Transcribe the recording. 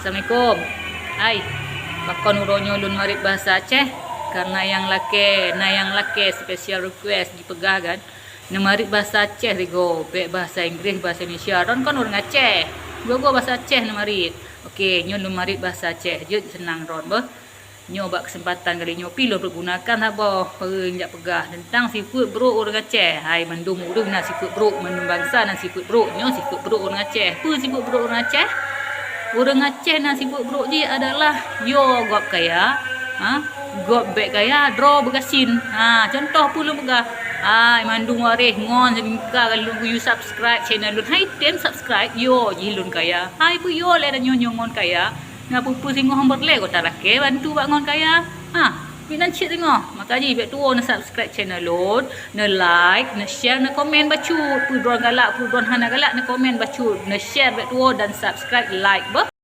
Assalamualaikum. Hai. Bakon uronyo lun marit bahasa Aceh. Karena yang lake special request dipegah kan. Marit bahasa Aceh rigo, bahasa Inggris, bahasa Indonesia. Ron kan orang Aceh. Gua bahasa Aceh marit. Okey, nyo lun marit bahasa Aceh. Je senang ron bah. Nyo bak kesempatan kali nyo pilih pergunakan apa penjak pegah tentang seafood bro orang Aceh. Hai mandum urang na seafood bro, mandum bangsa na seafood bro. Nyo seafood bro orang Aceh. Apa seafood bro orang Aceh? Orang Aceh na seafood bro dia adalah yo gop kaya, gop bek kaya, draw bergasin. Contoh pula pegah. Mandung wareh ngon semingka kalau you subscribe channel lun. Hai tem subscribe yo jilun kaya. Hai pu yo le dan nyon ngon kaya. Ngapu singoh hambur le ko tarake bantu bak ngon kaya. Binan cik tengok. Makanya bet tuo na subscribe channel lun, na like, na share, na komen bacut. Pu drone galak, pu drone hana galak na komen bacut, na share bet tuo dan subscribe like bah.